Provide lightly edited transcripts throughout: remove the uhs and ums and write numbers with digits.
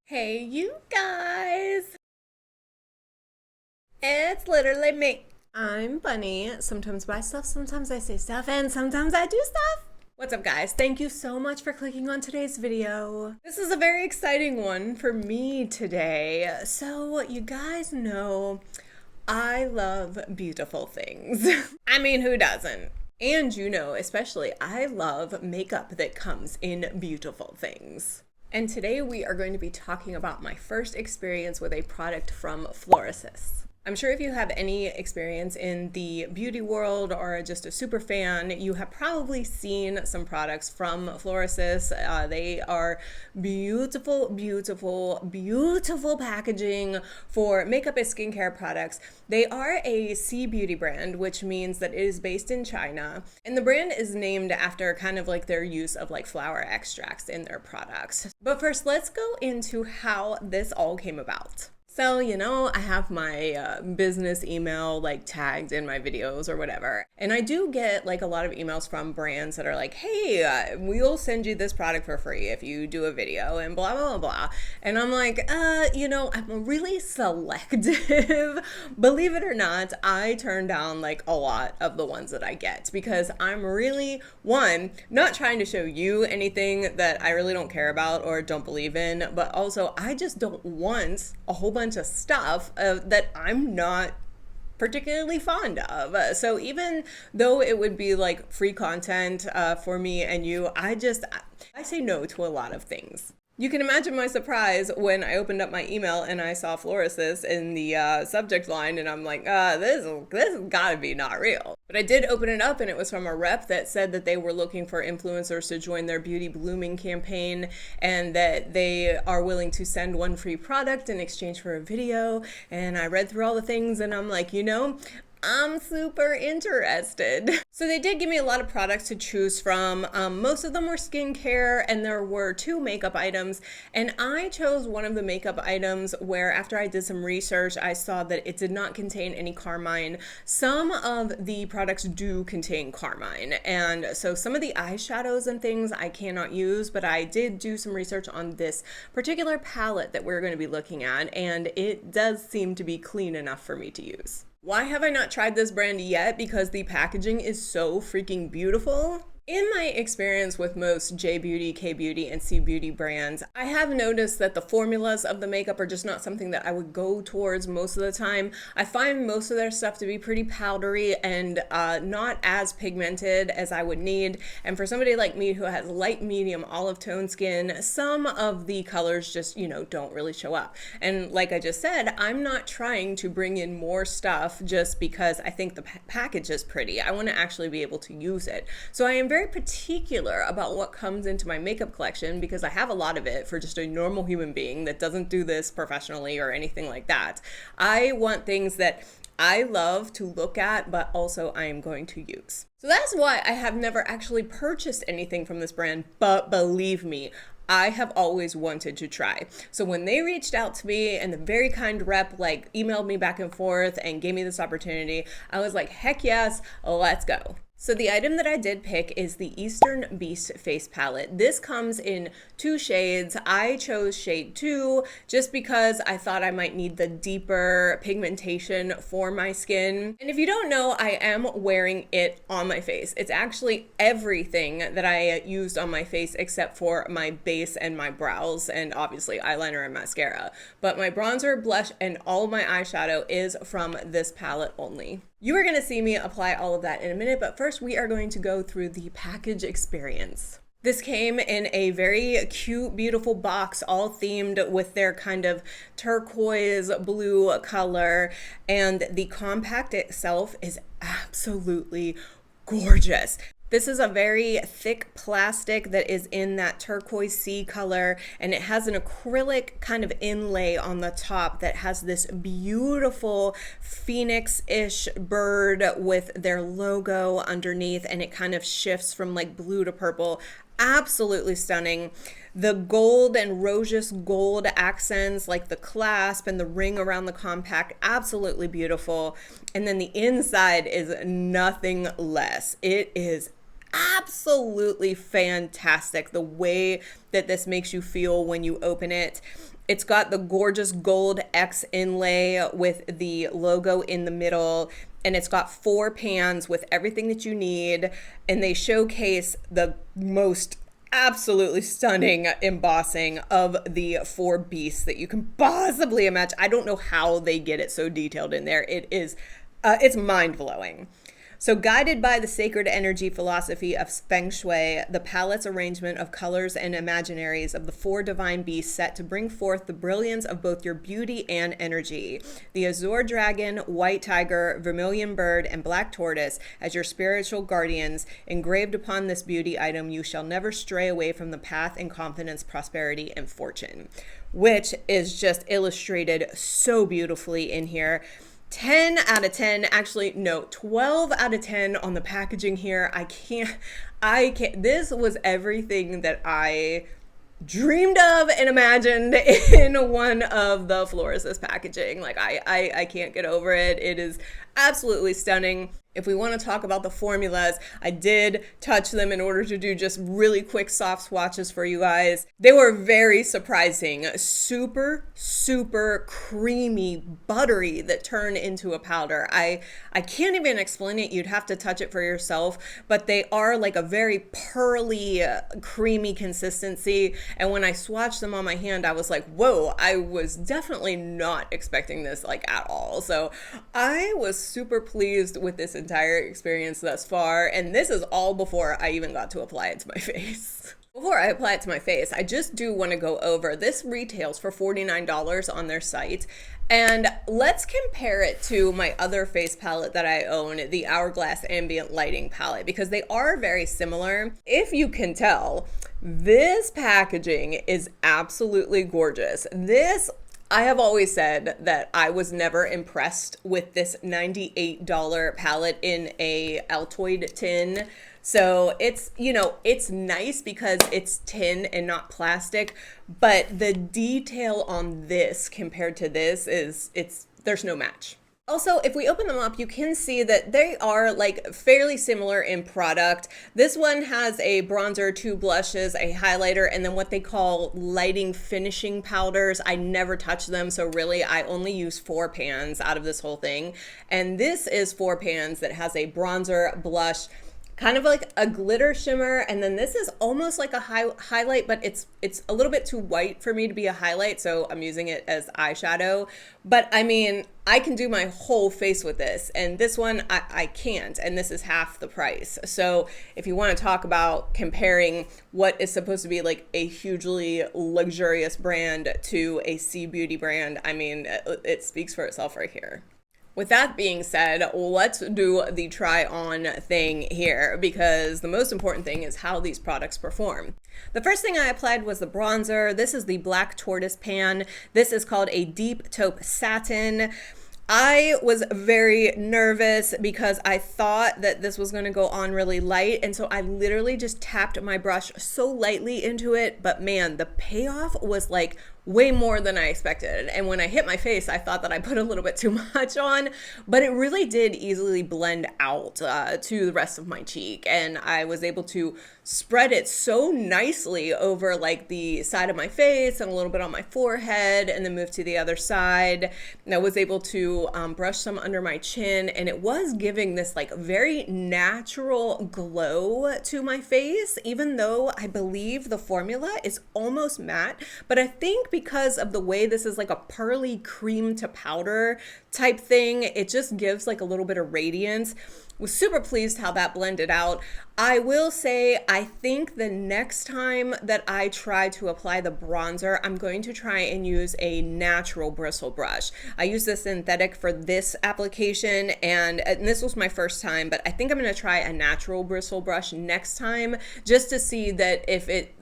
Hey, you guys! It's literally me. I'm Bunny. Sometimes I buy stuff, sometimes I say stuff, and sometimes I do stuff. What's up, guys? Thank you so much for clicking on today's video. This is a very exciting one for me today. So, you guys know I love beautiful things. I mean, who doesn't? And you know, especially, I love makeup that comes in beautiful things. And today we are going to be talking about my first experience with a product from Florasis. I'm sure if you have any experience in the beauty world or just a super fan, you have probably seen some products from Florasis. They are beautiful, beautiful, beautiful packaging for makeup and skincare products. They are a sea beauty brand, which means that it is based in China. And the brand is named after kind of like their use of like flower extracts in their products. But first, let's go into how this all came about. So, you know, I have my business email like tagged in my videos or whatever. And I do get like a lot of emails from brands that are like, hey, we'll send you this product for free if you do a video and blah, blah, blah. And I'm like, you know, I'm really selective. Believe it or not, I turn down like a lot of the ones that I get because I'm really, one, not trying to show you anything that I really don't care about or don't believe in, but also I just don't want a whole bunch of stuff that I'm not particularly fond of. So even though it would be like free content for me and you, I say no to a lot of things. You can imagine my surprise when I opened up my email and I saw Florasis in the subject line, and I'm like, this has gotta be not real. But I did open it up and it was from a rep that said that they were looking for influencers to join their Beauty Blooming campaign and that they are willing to send one free product in exchange for a video. And I read through all the things and I'm like, you know, I'm super interested. So they did give me a lot of products to choose from. Most of them were skincare and there were 2 makeup items. And I chose one of the makeup items where after I did some research, I saw that it did not contain any carmine. Some of the products do contain carmine. And so some of the eyeshadows and things I cannot use, but I did do some research on this particular palette that we're going to be looking at. And it does seem to be clean enough for me to use. Why have I not tried this brand yet? Because the packaging is so freaking beautiful. In my experience with most J-Beauty, K-Beauty, and C-Beauty brands, I have noticed that the formulas of the makeup are just not something that I would go towards most of the time. I find most of their stuff to be pretty powdery and not as pigmented as I would need. And for somebody like me who has light, medium, olive tone skin, some of the colors just, you know, don't really show up. And like I just said, I'm not trying to bring in more stuff just because I think the package is pretty. I want to actually be able to use it. So I am very particular about what comes into my makeup collection because I have a lot of it for just a normal human being that doesn't do this professionally or anything like that. I want things that I love to look at, but also I am going to use. So that's why I have never actually purchased anything from this brand, but believe me, I have always wanted to try. So when they reached out to me and the very kind rep like emailed me back and forth and gave me this opportunity, I was like, heck yes, let's go. So the item that I did pick is the Eastern Beast Face Palette. This comes in 2 shades. I chose shade 2 just because I thought I might need the deeper pigmentation for my skin. And if you don't know, I am wearing it on my face. It's actually everything that I used on my face except for my base and my brows and obviously eyeliner and mascara. But my bronzer, blush, and all of my eyeshadow is from this palette only. You are going to see me apply all of that in a minute, but first we are going to go through the package experience. This came in a very cute, beautiful box, all themed with their kind of turquoise blue color, and the compact itself is absolutely gorgeous. This is a very thick plastic that is in that turquoise sea color, and it has an acrylic kind of inlay on the top that has this beautiful phoenix-ish bird with their logo underneath, and it kind of shifts from like blue to purple. Absolutely stunning. The gold and rosius gold accents, like the clasp and the ring around the compact, absolutely beautiful. And then the inside is nothing less. It is absolutely fantastic. The way that this makes you feel when you open it. It's got the gorgeous gold X inlay with the logo in the middle, and it's got 4 pans with everything that you need, and they showcase the most absolutely stunning embossing of the 4 beasts that you can possibly imagine. I don't know how they get it so detailed in there. It is, it's mind-blowing. So guided by the sacred energy philosophy of Feng Shui, the palette's arrangement of colors and imaginaries of the 4 divine beasts set to bring forth the brilliance of both your beauty and energy. The azure dragon, white tiger, vermilion bird, and black tortoise as your spiritual guardians, engraved upon this beauty item, you shall never stray away from the path in confidence, prosperity, and fortune, which is just illustrated so beautifully in here. 10 out of 10, actually, no, 12 out of 10 on the packaging here. I can't, this was everything that I dreamed of and imagined in one of the Florasis packaging. Like, I can't get over it. It is absolutely stunning. If we want to talk about the formulas, I did touch them in order to do just really quick soft swatches for you guys. They were very surprising. Super, super creamy, buttery that turn into a powder. I can't even explain it. You'd have to touch it for yourself, but they are like a very pearly, creamy consistency. And when I swatched them on my hand, I was like, whoa, I was definitely not expecting this like at all. So I was super pleased with this entire experience thus far, and this is all before I even got to apply it to my face. Before I apply it to my face, I just do want to go over, this retails for $49 on their site, and let's compare it to my other face palette that I own, the Hourglass Ambient Lighting palette, because they are very similar. If you can tell, this packaging is absolutely gorgeous. I have always said that I was never impressed with this $98 palette in a Altoid tin. So it's, you know, it's nice because it's tin and not plastic, but the detail on this compared to this is, there's no match. Also, if we open them up, you can see that they are like fairly similar in product. This one has a bronzer, 2 blushes, a highlighter, and then what they call lighting finishing powders. I never touch them, so really I only use 4 pans out of this whole thing. And this is 4 pans that has a bronzer, blush, kind of like a glitter shimmer, and then this is almost like a highlight, but it's a little bit too white for me to be a highlight, so I'm using it as eyeshadow. But I mean, I can do my whole face with this, and this one I can't, and this is half the price. So if you want to talk about comparing what is supposed to be like a hugely luxurious brand to a C Beauty brand, I mean, it speaks for itself right here. With that being said, let's do the try on thing here, because the most important thing is how these products perform. The first thing I applied was the bronzer. This is the Black Tortoise pan. This is called a Deep Taupe Satin. I was very nervous because I thought that this was going to go on really light, and so I literally just tapped my brush so lightly into it, but man, the payoff was like way more than I expected. And when I hit my face, I thought that I put a little bit too much on, but it really did easily blend out to the rest of my cheek, and I was able to spread it so nicely over like the side of my face and a little bit on my forehead, and then move to the other side. And I was able to brush some under my chin, and it was giving this like very natural glow to my face, even though I believe the formula is almost matte. But I think because of the way this is like a pearly cream to powder type thing, it just gives like a little bit of radiance. Was super pleased how that blended out. I will say, I think the next time that I try to apply the bronzer, I'm going to try and use a natural bristle brush. I use the synthetic for this application, and this was my first time, but I think I'm gonna try a natural bristle brush next time, just to see that if it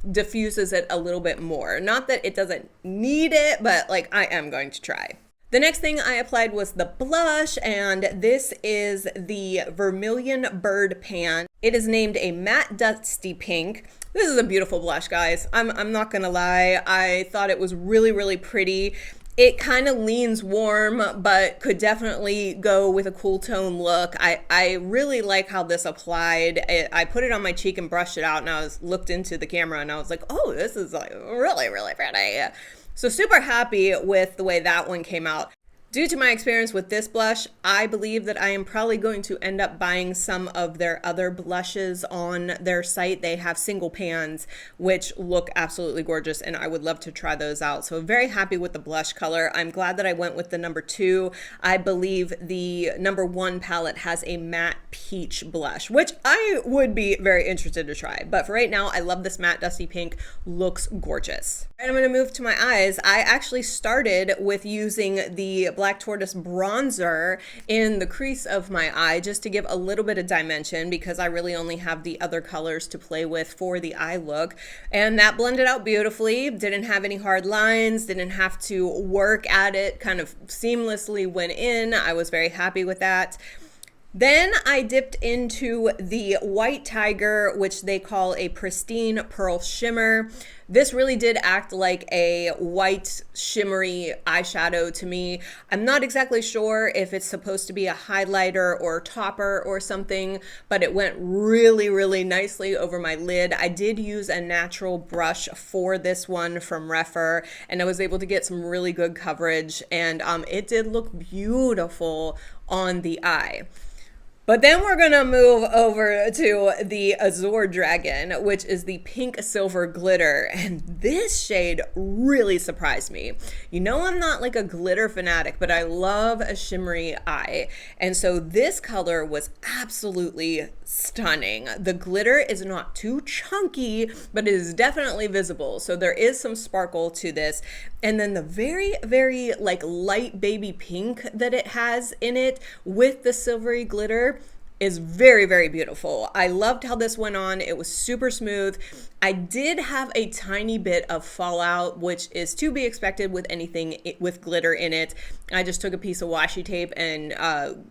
diffuses it a little bit more. Not that it doesn't need it, but like I am going to try. The next thing I applied was the blush, and this is the Vermilion Bird pan. It is named a Matte Dusty Pink. This is a beautiful blush, guys. I'm not gonna lie. I thought it was really, really pretty. It kind of leans warm, but could definitely go with a cool tone look. I really like how this applied. I put it on my cheek and brushed it out, and I looked into the camera and I was like, oh, this is like really, really pretty. So super happy with the way that one came out. Due to my experience with this blush, I believe that I am probably going to end up buying some of their other blushes on their site. They have single pans, which look absolutely gorgeous, and I would love to try those out. So very happy with the blush color. I'm glad that I went with the number 2. I believe the number 1 palette has a matte peach blush, which I would be very interested to try. But for right now, I love this matte dusty pink. Looks gorgeous. And I'm going to move to my eyes. I actually started with using the Black Tortoise bronzer in the crease of my eye just to give a little bit of dimension, because I really only have the other colors to play with for the eye look. And that blended out beautifully. Didn't have any hard lines, didn't have to work at it, kind of seamlessly went in. I was very happy with that. Then I dipped into the White Tiger, which they call a Pristine Pearl Shimmer. This really did act like a white shimmery eyeshadow to me. I'm not exactly sure if it's supposed to be a highlighter or topper or something, but it went really, really nicely over my lid. I did use a natural brush for this one from Refer, and I was able to get some really good coverage, and it did look beautiful on the eye. But then we're gonna move over to the Azure Dragon, which is the pink silver glitter. And this shade really surprised me. You know, I'm not like a glitter fanatic, but I love a shimmery eye. And so this color was absolutely stunning. The glitter is not too chunky, but it is definitely visible. So there is some sparkle to this. And then the very, very like light baby pink that it has in it with the silvery glitter is very, very beautiful. I loved how this went on. It was super smooth. I did have a tiny bit of fallout, which is to be expected with anything with glitter in it. I just took a piece of washi tape and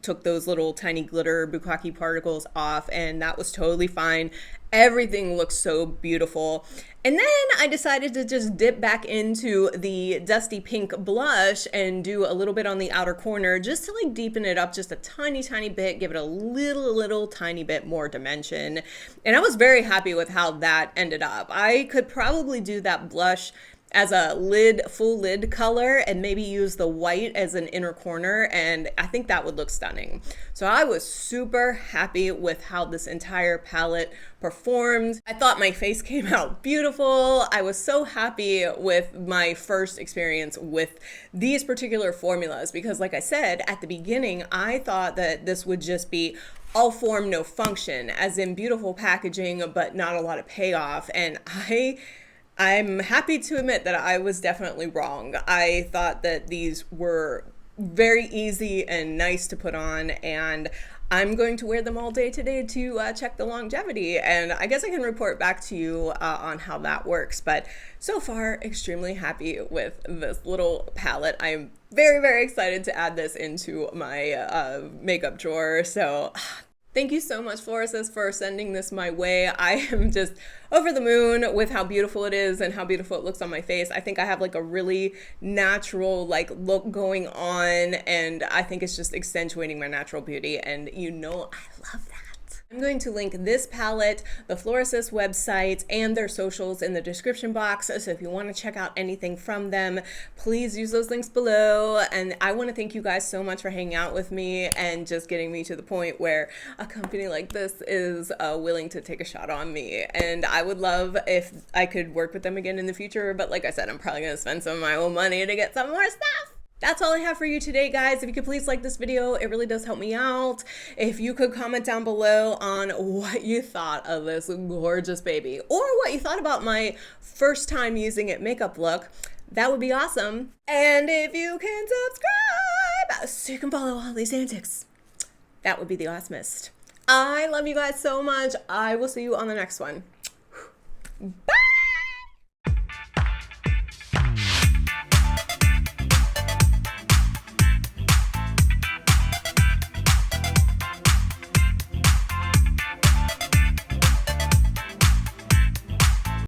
took those little tiny glitter bukkake particles off, and that was totally fine. Everything looks so beautiful. And then I decided to just dip back into the dusty pink blush and do a little bit on the outer corner just to like deepen it up just a tiny, tiny bit, give it a little tiny bit more dimension. And I was very happy with how that ended up. I could probably do that blush as a full lid color and maybe use the white as an inner corner, and I think that would look stunning. So I was super happy with how this entire palette performed. I thought my face came out beautiful. I was so happy with my first experience with these particular formulas because, like I said at the beginning, I thought that this would just be all form, no function, as in beautiful packaging, but not a lot of payoff. And I'm happy to admit that I was definitely wrong. I thought that these were very easy and nice to put on, and I'm going to wear them all day today to check the longevity, and I guess I can report back to you on how that works. But so far, extremely happy with this little palette. I'm very, very excited to add this into my makeup drawer. So thank you so much, Florasis, for sending this my way. I am just over the moon with how beautiful it is and how beautiful it looks on my face. I think I have like a really natural like look going on, and I think it's just accentuating my natural beauty, and you know I love that. I'm going to link this palette, the Florasis website, and their socials in the description box. So if you want to check out anything from them, please use those links below. And I want to thank you guys so much for hanging out with me and just getting me to the point where a company like this is willing to take a shot on me. And I would love if I could work with them again in the future. But like I said, I'm probably going to spend some of my own money to get some more stuff. That's all I have for you today, guys. If you could please like this video, it really does help me out. If you could comment down below on what you thought of this gorgeous baby, or what you thought about my first time using it makeup look, that would be awesome. And if you can subscribe so you can follow all these antics, that would be the awesomest. I love you guys so much. I will see you on the next one. Bye.